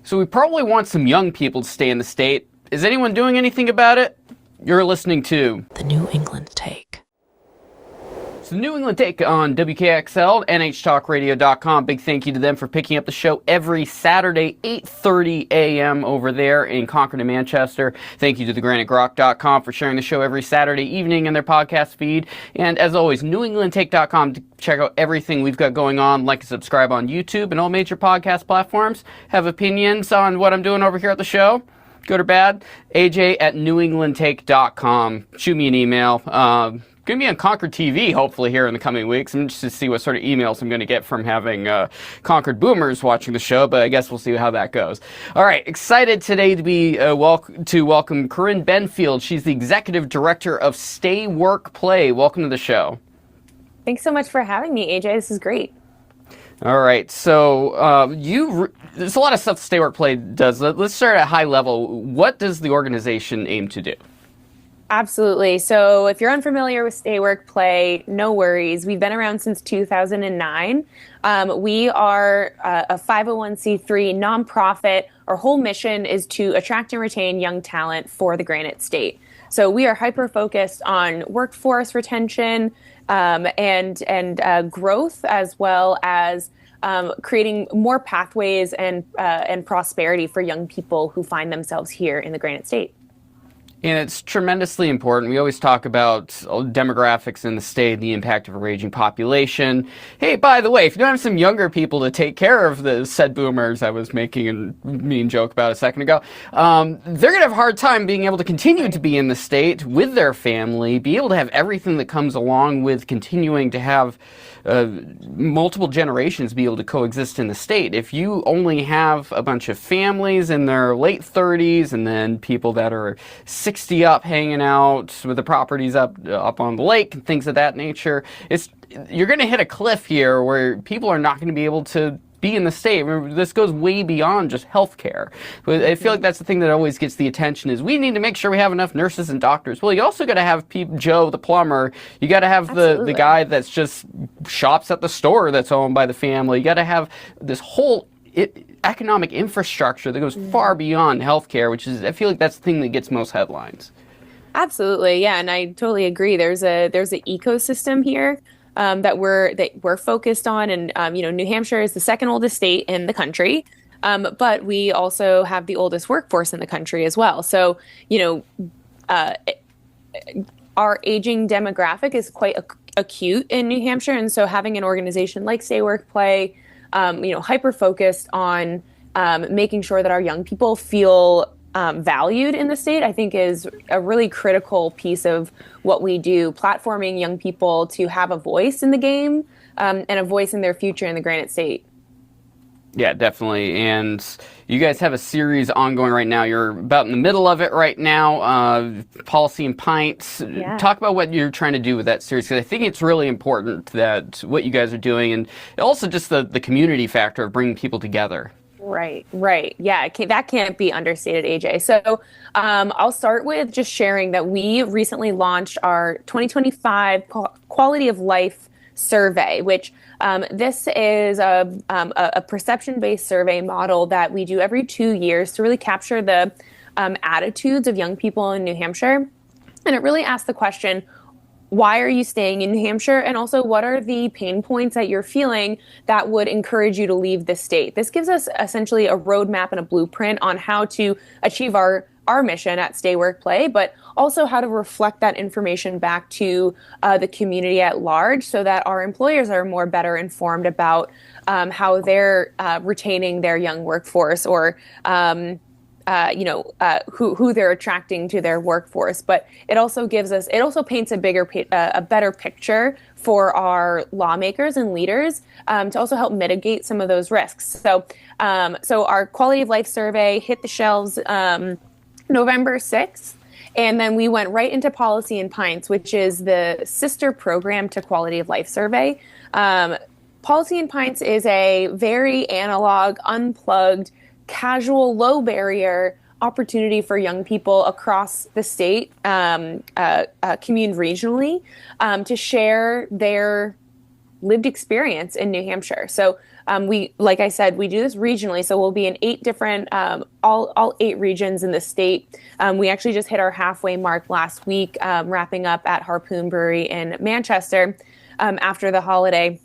So we probably want some young people to stay in the state. Is anyone doing anything about it? You're listening to The New England Take. It's the New England Take on WKXL, NHTalkRadio.com. Big thank you to them for picking up the show every Saturday, 8:30 a.m. over there in Concord and Manchester. Thank you to thegranitegrok.com for sharing the show every Saturday evening in their podcast feed. And as always, NewEnglandTake.com to check out everything we've got going on. Like and subscribe on YouTube and all major podcast platforms. Have opinions on what I'm doing over here at the show? Good or bad? AJ at NewEnglandTake.com. Shoot me an email. Going to be on Concord TV, hopefully, here in the coming weeks. I'm just to see what sort of emails I'm going to get from having Concord boomers watching the show, but I guess we'll see how that goes. All right, excited today to be welcome Corinne Benfield. She's the Executive Director of Stay Work Play. Welcome to the show. Thanks so much for having me, AJ. This is great. All right, so there's a lot of stuff Stay Work Play does. Let's start at high level. What does the organization aim to do? Absolutely. So if you're unfamiliar with Stay Work Play, no worries. We've been around since 2009. We are a 501c3 nonprofit. Our whole mission is to attract and retain young talent for the Granite State. So we are hyper-focused on workforce retention and growth, as well as creating more pathways and prosperity for young people who find themselves here in the Granite State. And it's tremendously important. We always talk about demographics in the state, the impact of a aging population. Hey, by the way, if you don't have some younger people to take care of the said boomers I was making a mean joke about a second ago, they're going to have a hard time being able to continue to be in the state with their family, be able to have everything that comes along with continuing to have multiple generations be able to coexist in the state. If you only have a bunch of families in their late 30s and then people that are 60 up hanging out with the properties up on the lake and things of that nature, you're going to hit a cliff here where people are not going to be able to be in the state. Remember, this goes way beyond just healthcare. But I feel like that's the thing that always gets the attention is we need to make sure we have enough nurses and doctors. Well, you also got to have Joe the plumber. You got to have the guy that's just shops at the store that's owned by the family. You got to have this whole economic infrastructure that goes far beyond healthcare, which is, I feel like that's the thing that gets most headlines. Absolutely, yeah, and I totally agree. There's an ecosystem here that we're focused on, and New Hampshire is the second oldest state in the country, but we also have the oldest workforce in the country as well. So our aging demographic is quite acute in New Hampshire, and so having an organization like Stay Work Play, hyper focused on making sure that our young people feel valued in the state, I think is a really critical piece of what we do, platforming young people to have a voice in the game and a voice in their future in the Granite State. Yeah, definitely. And you guys have a series ongoing right now. You're about in the middle of it right now, Policy and Pints. Yeah. Talk about what you're trying to do with that series, because I think it's really important that what you guys are doing, and also just the community factor of bringing people together. Right. Yeah, that can't be understated, AJ. So I'll start with just sharing that we recently launched our 2025 Quality of Life Survey, which this is a perception-based survey model that we do every 2 years to really capture the attitudes of young people in New Hampshire. And it really asks the question, why are you staying in New Hampshire? And also, what are the pain points that you're feeling that would encourage you to leave the state? This gives us essentially a roadmap and a blueprint on how to achieve our mission at Stay Work Play, but also how to reflect that information back to the community at large so that our employers are more better informed about how they're retaining their young workforce or who they're attracting to their workforce. But it also paints a better picture for our lawmakers and leaders to also help mitigate some of those risks. So our quality of life survey hit the shelves November 6th. And then we went right into Policy and Pints, which is the sister program to Quality of Life Survey. Policy and Pints is a very analog, unplugged, casual, low barrier opportunity for young people across the state, commune regionally, to share their lived experience in New Hampshire. So We, like I said, we do this regionally, so we'll be in 8 different, all 8 regions in the state. We actually just hit our halfway mark last week, wrapping up at Harpoon Brewery in Manchester after the holiday.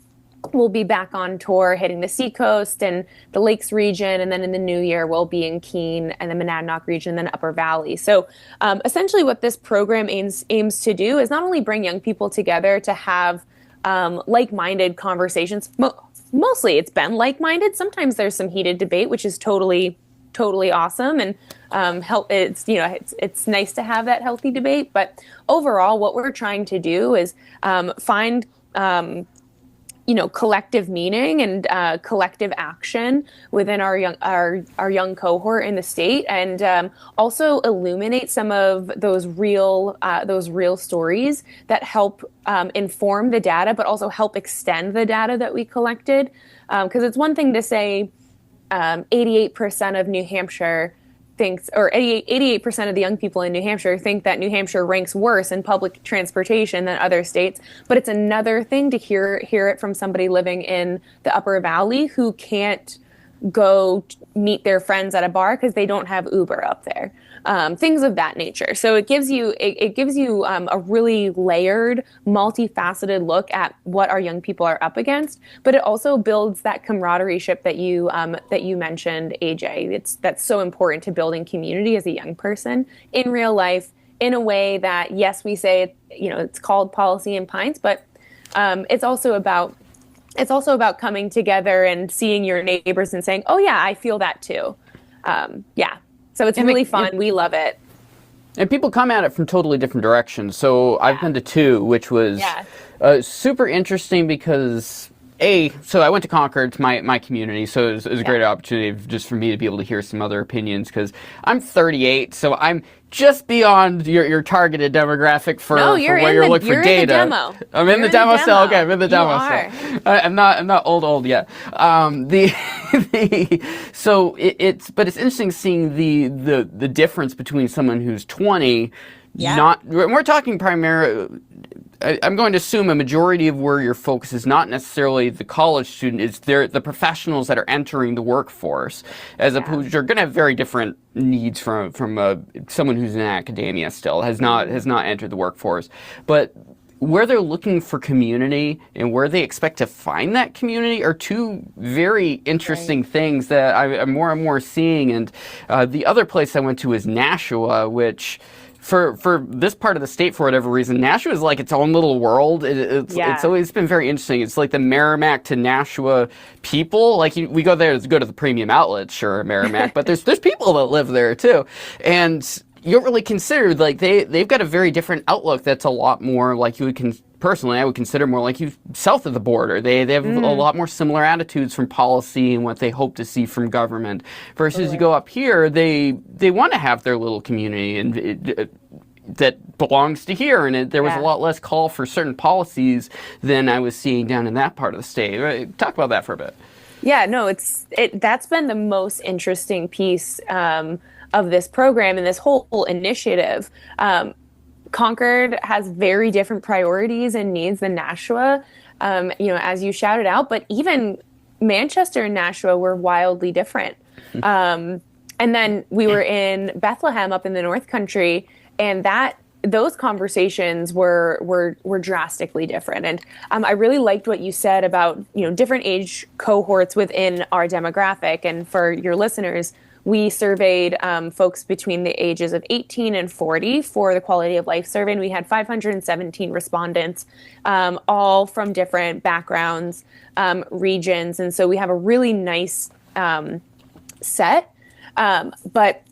We'll be back on tour, hitting the Seacoast and the Lakes region, and then in the new year we'll be in Keene and the Monadnock region, then Upper Valley. So essentially, what this program aims to do is not only bring young people together to have like-minded conversations. Mostly, it's been like-minded. Sometimes there's some heated debate, which is totally awesome, and it's nice to have that healthy debate. But overall, what we're trying to do is find collective meaning and collective action within our young cohort in the state, and also illuminate some of those real stories that help inform the data, but also help extend the data that we collected. Because it's one thing to say 88% of New Hampshire thinks, or 88% of the young people in New Hampshire think that New Hampshire ranks worse in public transportation than other states. But it's another thing to hear it from somebody living in the Upper Valley who can't go meet their friends at a bar because they don't have Uber up there. Things of that nature. So it gives you a really layered, multifaceted look at what our young people are up against. But it also builds that camaraderie that you mentioned, AJ. That's so important to building community as a young person in real life, in a way that, yes, we say it's called Policy and Pints, but it's also about coming together and seeing your neighbors and saying, "Oh yeah, I feel that too." So it's really fun. We love it. And people come at it from totally different directions. So I've been to 2, which was super interesting because, so I went to Concord, my community, so it was a great opportunity just for me to be able to hear some other opinions, because I'm 38, so I'm just beyond your targeted demographic for where you're looking for data. In the demo. I'm in the demo cell. Okay, I'm in the demo cell. I'm not old yet. So it's interesting seeing the difference between someone who's 20. We're talking primarily. I'm going to assume a majority of where your focus is not necessarily the college student, it's the professionals that are entering the workforce, as opposed, you're going to have very different needs from someone who's in academia still, has not entered the workforce. But where they're looking for community and where they expect to find that community are 2 very interesting things that I'm more and more seeing. And the other place I went to is Nashua, which, for this part of the state, for whatever reason, Nashua is like its own little world. It's always been very interesting. It's like the Merrimack to Nashua people. Like, we go there to go to the premium outlets, sure, Merrimack, but there's people that live there too. And you don't really consider, like, they've got a very different outlook that's a lot more like you would personally, I would consider more like you south of the border. They have a lot more similar attitudes from policy and what they hope to see from government. Versus you go up here, they want to have their little community and that belongs to here. And there was a lot less call for certain policies than I was seeing down in that part of the state. Right? Talk about that for a bit. Yeah, no, that's been the most interesting piece of this program and this whole initiative. Concord has very different priorities and needs than Nashua, as you shouted out, but even Manchester and Nashua were wildly different. And then we were in Bethlehem up in the North Country, and those conversations were drastically different. And I really liked what you said about, different age cohorts within our demographic. And for your listeners, we surveyed folks between the ages of 18 and 40 for the Quality of Life survey, and we had 517 respondents, all from different backgrounds, regions, and so we have a really nice set. But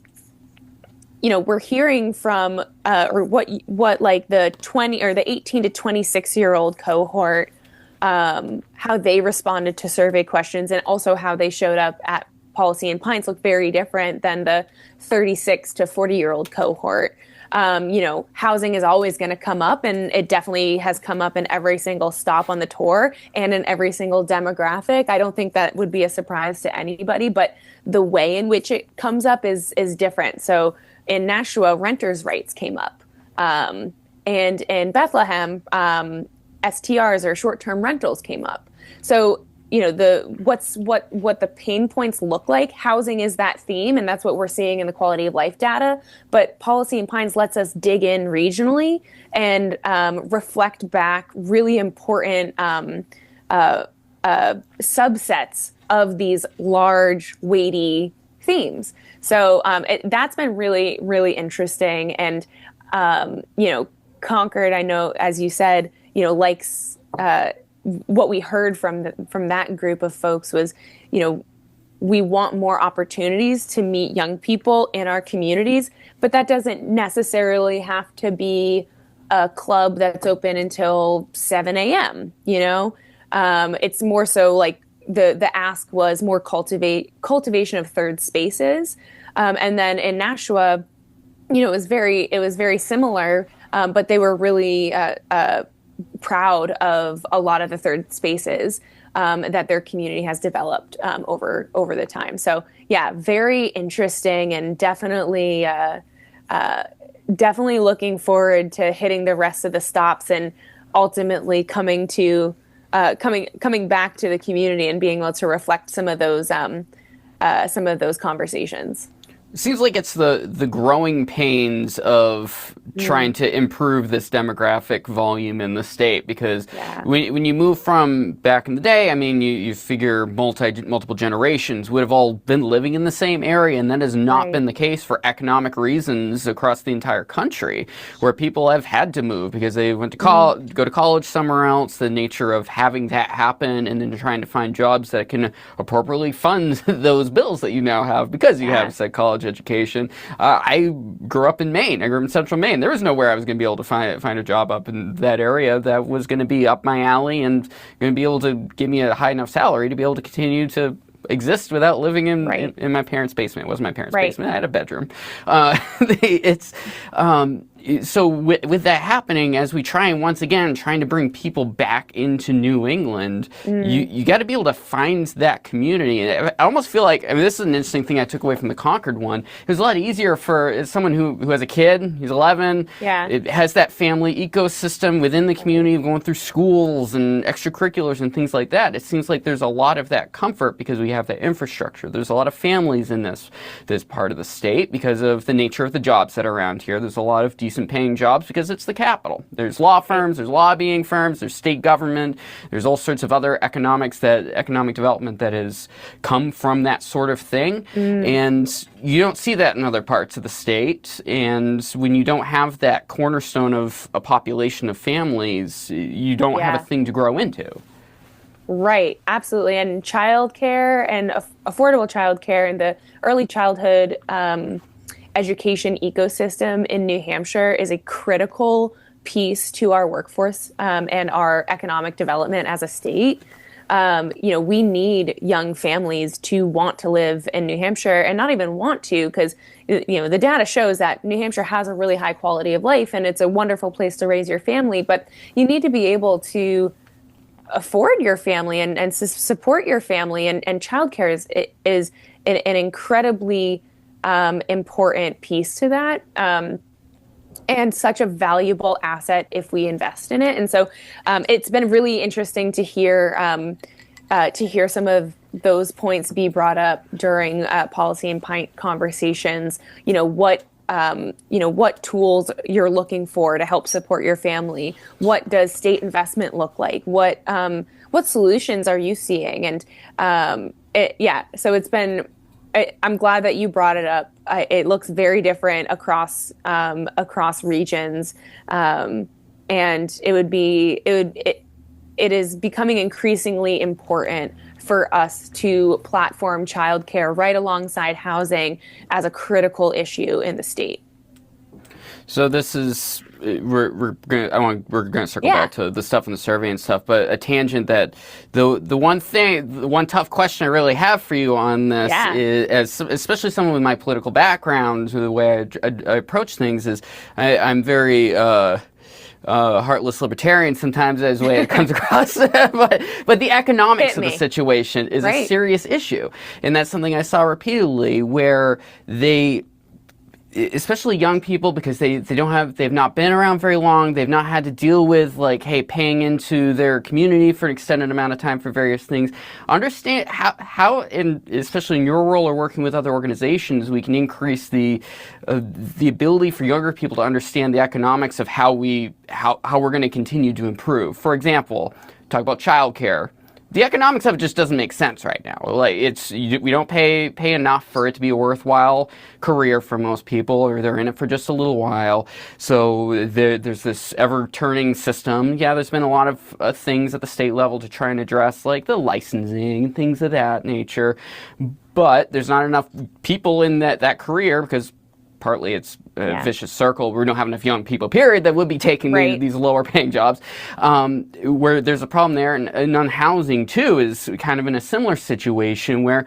we're hearing from what like the 20 or the 18 to 26-year-old cohort, how they responded to survey questions, and also how they showed up at Policy and Pints look very different than the 36 to 40-year-old cohort. Housing is always going to come up, and it definitely has come up in every single stop on the tour and in every single demographic. I don't think that would be a surprise to anybody, but the way in which it comes up is different. So in Nashua, renters' rights came up. And in Bethlehem, STRs or short-term rentals came up. So what the pain points look like. Housing is that theme, and that's what we're seeing in the quality of life data. But Policy in Pines lets us dig in regionally and reflect back really important subsets of these large, weighty themes. So that's been really, really interesting. And Concord, I know, as you said, likes. What we heard from that group of folks was, we want more opportunities to meet young people in our communities, but that doesn't necessarily have to be a club that's open until 7 a.m. It's more so like the ask was more cultivation of third spaces, and then in Nashua, it was very similar, but they were really proud of a lot of the third spaces that their community has developed over the time. So yeah, very interesting, and definitely looking forward to hitting the rest of the stops and ultimately coming back to the community and being able to reflect some of those conversations. It seems like it's the growing pains of trying to improve this demographic volume in the state, because when you move from back in the day, I mean, you figure multiple generations would have all been living in the same area, and that has not been the case for economic reasons across the entire country, where people have had to move because they went to go to college somewhere else, the nature of having that happen, and then trying to find jobs that can appropriately fund those bills that you now have because you have said college education. I grew up in Maine. I grew up in central Maine. There was nowhere I was going to be able to find a job up in that area that was going to be up my alley and going to be able to give me a high enough salary to be able to continue to exist without living in my parents' basement. It wasn't my parents' basement. I had a bedroom. So with that happening, as we trying to bring people back into New England, you got to be able to find that community. And I almost feel like, this is an interesting thing I took away from the Concord one. It was a lot easier for someone who has a kid, he's 11, it has that family ecosystem within the community, going through schools and extracurriculars and things like that. It seems like there's a lot of that comfort because we have that infrastructure. There's a lot of families in this part of the state because of the nature of the jobs that are around here. There's a lot of decent paying jobs because it's the capital. There's law firms, there's lobbying firms, there's state government, there's all sorts of other economic development that has come from that sort of thing. And you don't see that in other parts of the state. And when you don't have that cornerstone of a population of families, you don't have a thing to grow into. Right, absolutely. And childcare and affordable childcare and the early childhood education ecosystem in New Hampshire is a critical piece to our workforce and our economic development as a state. We need young families to want to live in New Hampshire, and not even want to, because the data shows that New Hampshire has a really high quality of life and it's a wonderful place to raise your family, but you need to be able to afford your family and support your family, and childcare is an incredibly important piece to that, and such a valuable asset if we invest in it. And so it's been really interesting to hear some of those points be brought up during Policy and Pint conversations. What tools you're looking for to help support your family. What does state investment look like? What solutions are you seeing? And so it's been. I'm glad that you brought it up. It looks very different across regions, and it is becoming increasingly important for us to platform childcare right alongside housing as a critical issue in the state. So this is we're gonna circle back to the stuff in the survey and stuff, but a tangent that the one tough question I really have for you on this is, especially someone with my political background, the way I approach things is I'm very heartless libertarian sometimes as the way it comes across, but the economics of the situation is a serious issue, and that's something I saw repeatedly where especially young people, because they've not been around very long. They've not had to deal with, like, hey, paying into their community for an extended amount of time for various things. Understand how especially in your role or working with other organizations, we can increase the ability for younger people to understand the economics of how we're going to continue to improve. For example, talk about childcare. The economics of it just doesn't make sense right now. Like, we don't pay enough for it to be a worthwhile career for most people, or they're in it for just a little while. So there's this ever-turning system. Yeah, there's been a lot of things at the state level to try and address, like the licensing and things of that nature. But there's not enough people in that career, because partly it's a vicious circle. We don't have enough young people, period, that would be taking these lower paying jobs, where there's a problem there. And on housing, too, is kind of in a similar situation where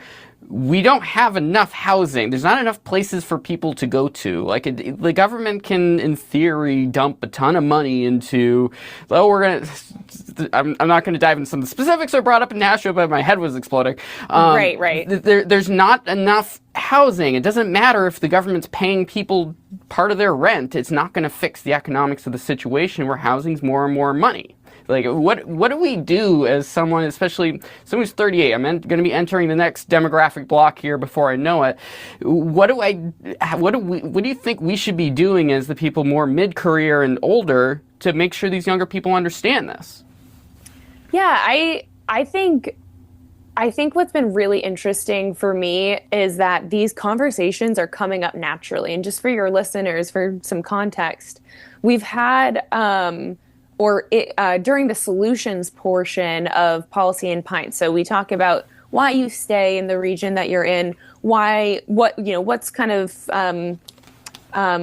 we don't have enough housing. There's not enough places for people to go to. Like, the government can, in theory, dump a ton of money into, I'm not going to dive into some of the specifics that are brought up in Nashville, but my head was exploding. Right. There's not enough housing. It doesn't matter if the government's paying people part of their rent. It's not going to fix the economics of the situation where housing's more and more money. Like, what do we do as someone, especially someone who's 38? I'm going to be entering the next demographic block here before I know it. What do you think we should be doing as the people more mid-career and older to make sure these younger people understand this? Yeah, I think what's been really interesting for me is that these conversations are coming up naturally. And just for your listeners, for some context, we've had during the solutions portion of Policy and Pints. So we talk about why you stay in the region that you're in, what's kind of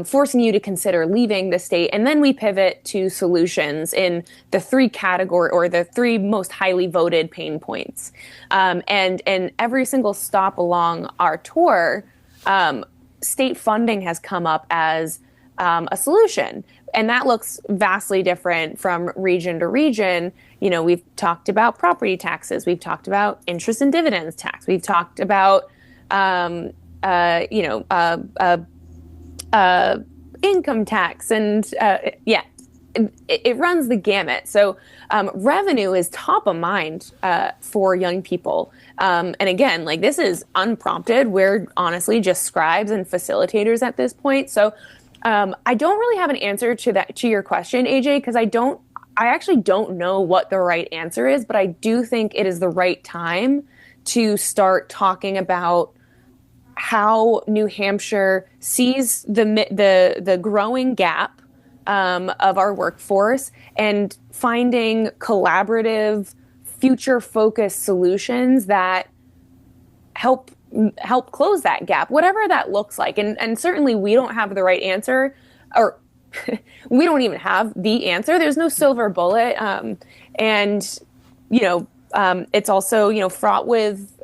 forcing you to consider leaving the state, and then we pivot to solutions in the three most highly voted pain points. And every single stop along our tour, state funding has come up as a solution. And that looks vastly different from region to region. We've talked about property taxes. We've talked about interest and dividends tax. We've talked about, income tax. And it runs the gamut. So revenue is top of mind for young people. And again, like, this is unprompted. We're honestly just scribes and facilitators at this point. So I don't really have an answer to your question, AJ, because I actually don't know what the right answer is, but I do think it is the right time to start talking about how New Hampshire sees the growing gap of our workforce and finding collaborative, future-focused solutions that help close that gap, whatever that looks like. And certainly we don't have the right answer, or we don't even have the answer. There's no silver bullet. It's also, fraught with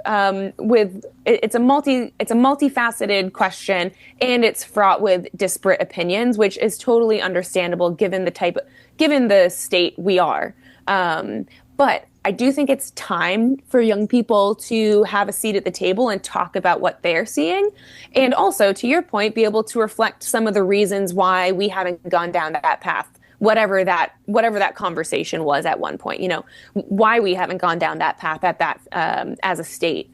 it's a multifaceted question, and it's fraught with disparate opinions, which is totally understandable given the state we are. But I do think it's time for young people to have a seat at the table and talk about what they're seeing. And also, to your point, be able to reflect some of the reasons why we haven't gone down that path, whatever that conversation was at one point, why we haven't gone down that path as a state.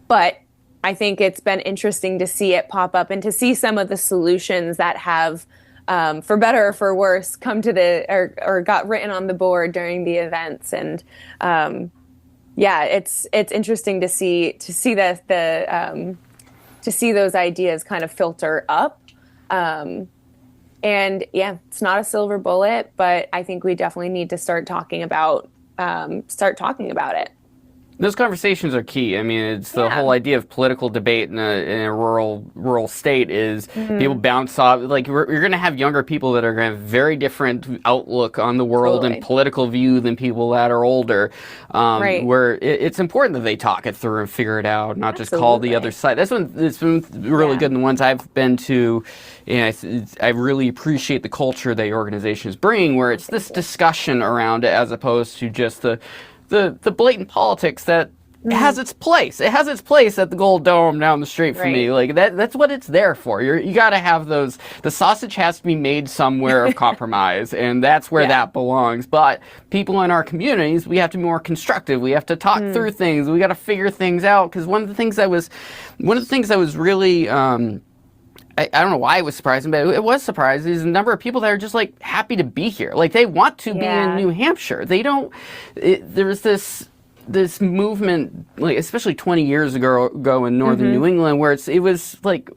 But I think it's been interesting to see it pop up and to see some of the solutions that have, for better or for worse, come to or got written on the board during the events. And it's interesting to see to see those ideas kind of filter up. It's not a silver bullet, but I think we definitely need to start talking about it. Those conversations are key. I mean, it's the whole idea of political debate in a rural state is people bounce off. Like, you're going to have younger people that are going to have very different outlook on the world and political view than people that are older. Where it's important that they talk it through and figure it out, not just call the other side. That's when it's been really good in the ones I've been to. I really appreciate the culture that your organization is bringing, where it's this discussion around it as opposed to just the blatant politics that it has its place. It has its place at the Gold Dome down the street from me. Like that's what it's there for. You got to have those. The sausage has to be made somewhere of compromise, and that's where that belongs. But people in our communities, we have to be more constructive. We have to talk through things. We got to figure things out. Because one of the things that was really I don't know why it was surprising, but it was surprising. Is the number of people that are just like happy to be here. Like they want to be in New Hampshire. They don't. There's this movement, like especially 20 years ago in northern New England, where it was like,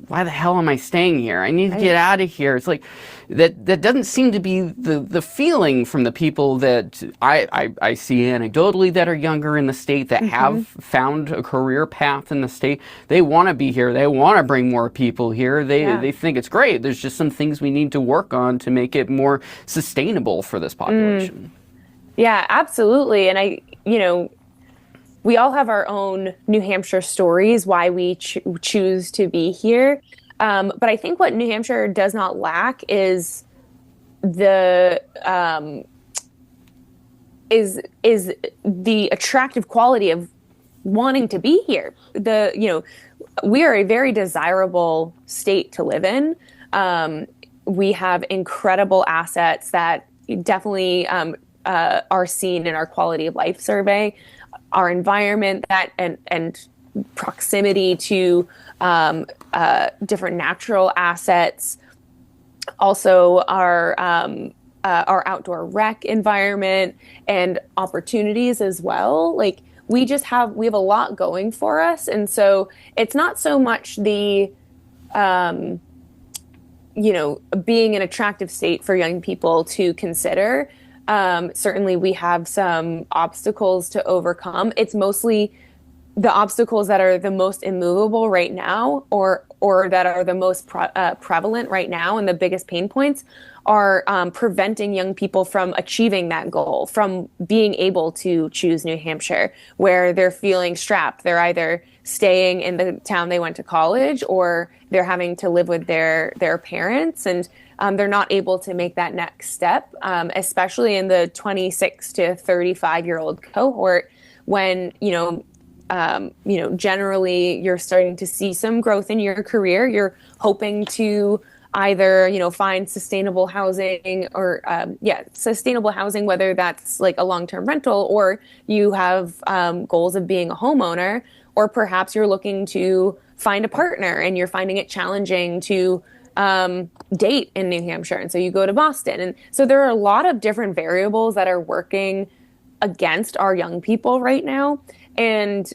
why the hell am I staying here? I need to get out of here. It's like that doesn't seem to be the feeling from the people that I see anecdotally that are younger in the state that have found a career path in the state. They want to be here. They want to bring more people here. They think it's great. There's just some things we need to work on to make it more sustainable for this population. Yeah, absolutely. And we all have our own New Hampshire stories, why we choose to be here. But I think what New Hampshire does not lack is the attractive quality of wanting to be here. We are a very desirable state to live in. We have incredible assets that definitely are seen in our quality of life survey, our environment and proximity to different natural assets, also our outdoor rec environment and opportunities as well. Like we have a lot going for us, and so it's not so much the being an attractive state for young people to consider. Certainly we have some obstacles to overcome. It's mostly the obstacles that are the most immovable right now or that are the most prevalent right now, and the biggest pain points are preventing young people from achieving that goal, from being able to choose New Hampshire, where they're feeling strapped. They're either staying in the town they went to college, or they're having to live with their parents, and they're not able to make that next step, especially in the 26 to 35-year-old cohort, when generally you're starting to see some growth in your career. You're hoping to either find sustainable housing or sustainable housing, whether that's like a long-term rental, or you have goals of being a homeowner, or perhaps you're looking to find a partner and you're finding it challenging to date in New Hampshire, and so you go to Boston. And so there are a lot of different variables that are working against our young people right now. And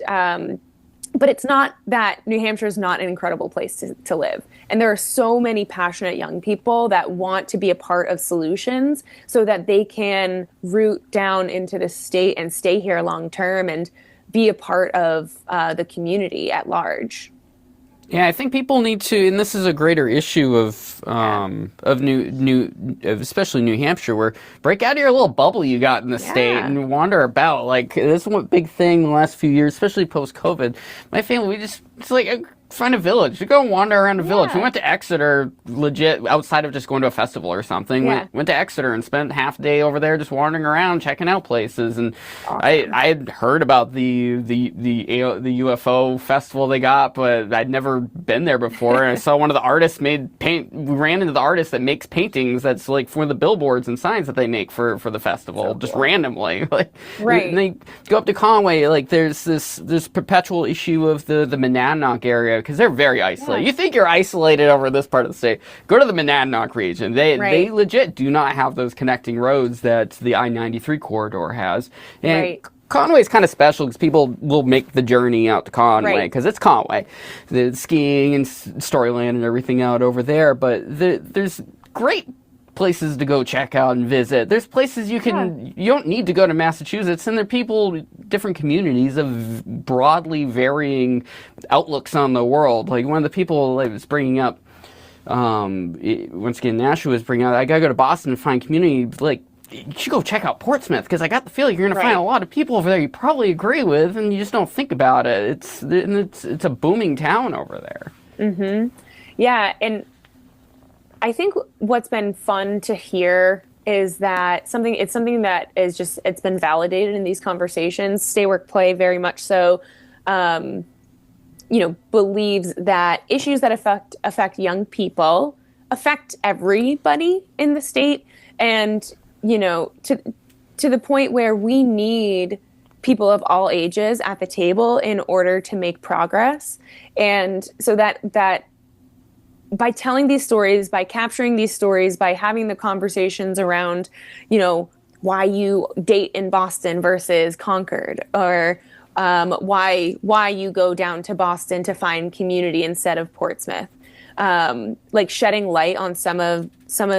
but it's not that New Hampshire is not an incredible place to live. And there are so many passionate young people that want to be a part of solutions so that they can root down into the state and stay here long term and be a part of the community at large. Yeah, I think people need to, and this is a greater issue of especially New Hampshire, where break out of your little bubble you got in the state and wander about. Like this is one big thing in the last few years, especially post COVID. My family, it's like find a village. You go and wander around a village. We went to Exeter, legit, outside of just going to a festival or something. Went to Exeter and spent half a day over there just wandering around, checking out places. And I had heard about the UFO festival they got, but I'd never been there before. And I saw one of the artists we ran into the artist that makes paintings that's like for the billboards and signs that they make for the festival, just randomly. Like, and they go up to Conway, like there's this perpetual issue of the Monadnock area, because they're very isolated. You think you're isolated over this part of the state. Go to the Monadnock region. They legit do not have those connecting roads that the I-93 corridor has. And Conway's kind of special because people will make the journey out to Conway because it's Conway. The skiing and Storyland and everything out over there. But there's great places to go check out and visit. There's places you don't need to go to Massachusetts, and there are people, different communities of broadly varying outlooks on the world. Like one of the people I was bringing up, once again, Nashua was bringing up, I gotta go to Boston and find community, like, you should go check out Portsmouth, because I got the feeling you're going to find a lot of people over there you probably agree with, and you just don't think about it. It's a booming town over there. Mm-hmm. Yeah, and I think what's been fun to hear is that it's something that is just, it's been validated in these conversations. Stay Work Play very much so, believes that issues that affect young people affect everybody in the state, and to the point where we need people of all ages at the table in order to make progress. And so that by telling these stories, by capturing these stories, by having the conversations around, why you date in Boston versus Concord, or why you go down to Boston to find community instead of Portsmouth. Like shedding light on some of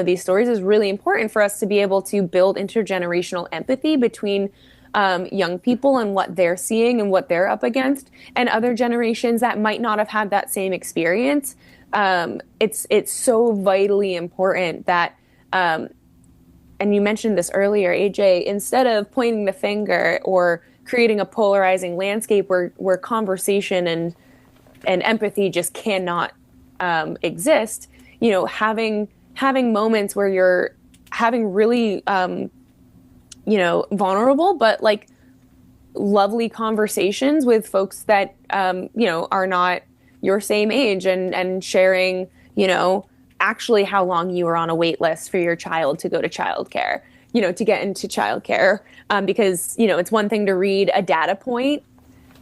these stories is really important for us to be able to build intergenerational empathy between young people and what they're seeing and what they're up against, and other generations that might not have had that same experience. It's so vitally important that, and you mentioned this earlier, AJ, instead of pointing the finger or creating a polarizing landscape where conversation and empathy just cannot exist, having moments where you're having really, vulnerable but like lovely conversations with folks that are not your same age, and sharing actually how long you were on a wait list for your child to go to childcare, to get into childcare, because it's one thing to read a data point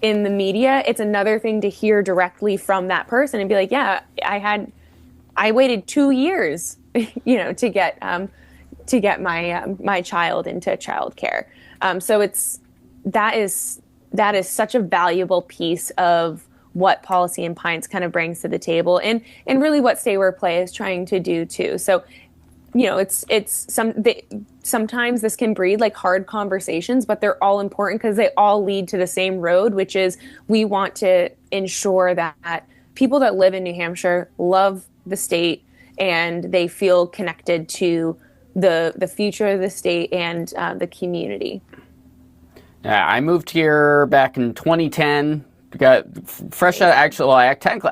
in the media, it's another thing to hear directly from that person and be like, yeah, I waited 2 years to get my child into childcare. So that is such a valuable piece of what Policy in Pints kind of brings to the table, and really what Stay Work Play is trying to do too. So, sometimes this can breed like hard conversations, but they're all important because they all lead to the same road, which is we want to ensure that people that live in New Hampshire love the state and they feel connected to the future of the state and the community. Yeah, I moved here back in 2010. Got fresh out. Actually, well,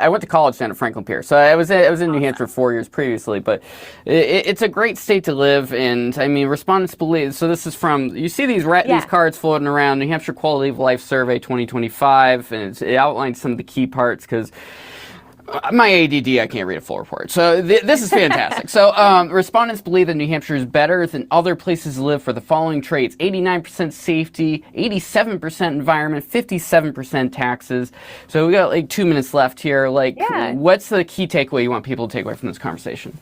I went to college down at Franklin Pierce, so I was in New Hampshire 4 years previously. But it's a great state to live, and I mean, respondents believe. So this is from, you see these cards floating around, New Hampshire Quality of Life Survey 2025, and it outlines some of the key parts because my ADD, I can't read a full report. So this is fantastic. So respondents believe that New Hampshire is better than other places to live for the following traits: 89% safety, 87% environment, 57% taxes. So we got like 2 minutes left here. What's the key takeaway you want people to take away from this conversation?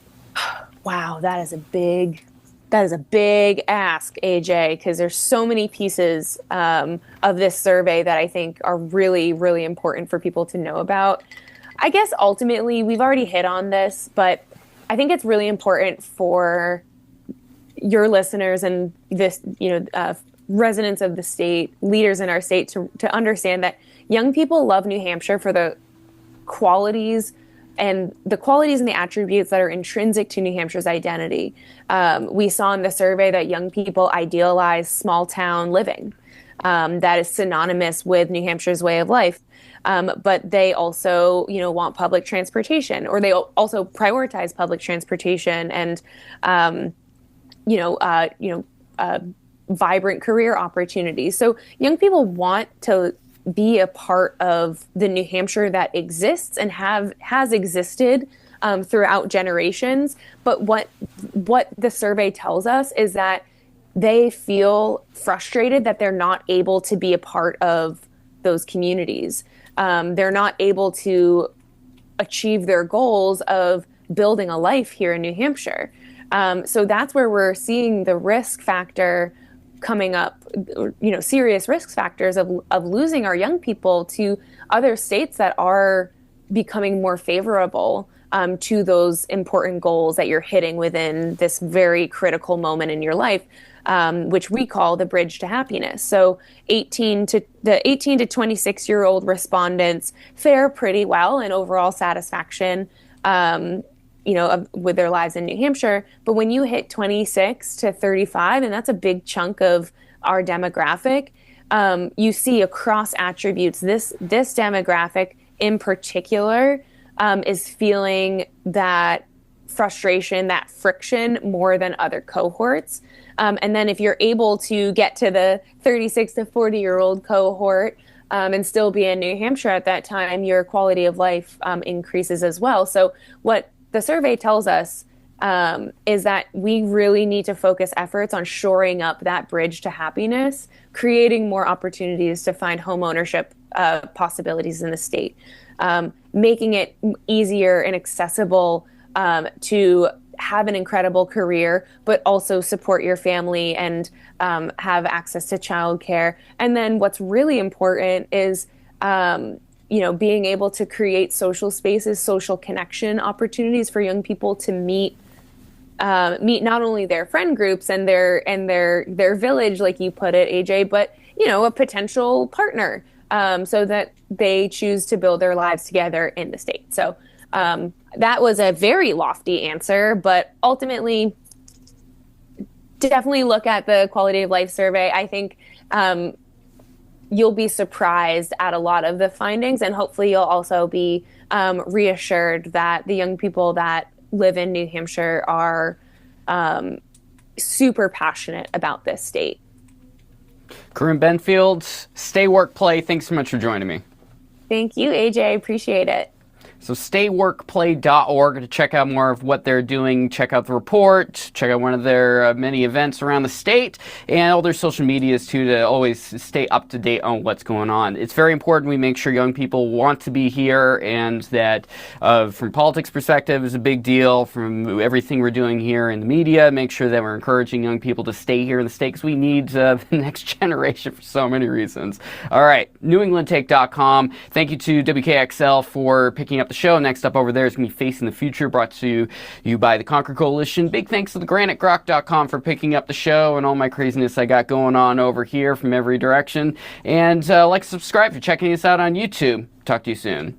Wow, that is a big ask, AJ, because there's so many pieces of this survey that I think are really, really important for people to know about. I guess ultimately, we've already hit on this, but I think it's really important for your listeners and this, residents of the state, leaders in our state to understand that young people love New Hampshire for the qualities and the attributes that are intrinsic to New Hampshire's identity. We saw in the survey that young people idealize small town living. That is synonymous with New Hampshire's way of life. But they also, want public transportation, or they also prioritize public transportation and, vibrant career opportunities. So young people want to be a part of the New Hampshire that exists and has existed throughout generations. But what the survey tells us is that they feel frustrated that they're not able to be a part of those communities. They're not able to achieve their goals of building a life here in New Hampshire. So that's where we're seeing the risk factor coming up, serious risk factors of losing our young people to other states that are becoming more favorable to those important goals that you're hitting within this very critical moment in your life, which we call the bridge to happiness. So 18 to 26-year-old respondents fare pretty well in overall satisfaction, with their lives in New Hampshire. But when you hit 26 to 35, and that's a big chunk of our demographic, you see across attributes, this demographic in particular is feeling that frustration, that friction more than other cohorts. And then if you're able to get to the 36 to 40-year-old cohort and still be in New Hampshire at that time, your quality of life increases as well. So what the survey tells us is that we really need to focus efforts on shoring up that bridge to happiness, creating more opportunities to find home ownership possibilities in the state, making it easier and accessible to have an incredible career, but also support your family and have access to childcare. And then what's really important is, being able to create social spaces, social connection opportunities for young people to meet not only their friend groups and their village, like you put it, AJ, but a potential partner, so that they choose to build their lives together in the state. So that was a very lofty answer, but ultimately, definitely look at the quality of life survey. I think you'll be surprised at a lot of the findings, and hopefully you'll also be reassured that the young people that live in New Hampshire are super passionate about this state. Corinne Benfield, Stay Work Play, thanks so much for joining me. Thank you, AJ. I appreciate it. So stayworkplay.org to check out more of what they're doing, check out the report, check out one of their many events around the state, and all their social medias too, to always stay up to date on what's going on. It's very important we make sure young people want to be here, and that from politics perspective is a big deal, from everything we're doing here in the media, make sure that we're encouraging young people to stay here in the state, because we need the next generation for so many reasons. All right, newenglandtake.com. Thank you to WKXL for picking up the show. Next up over there is going to be Facing the Future, brought to you by the Conquer Coalition. Big thanks to thegranitegrok.com for picking up the show and all my craziness I got going on over here from every direction. And like, subscribe for checking us out on YouTube. Talk to you soon.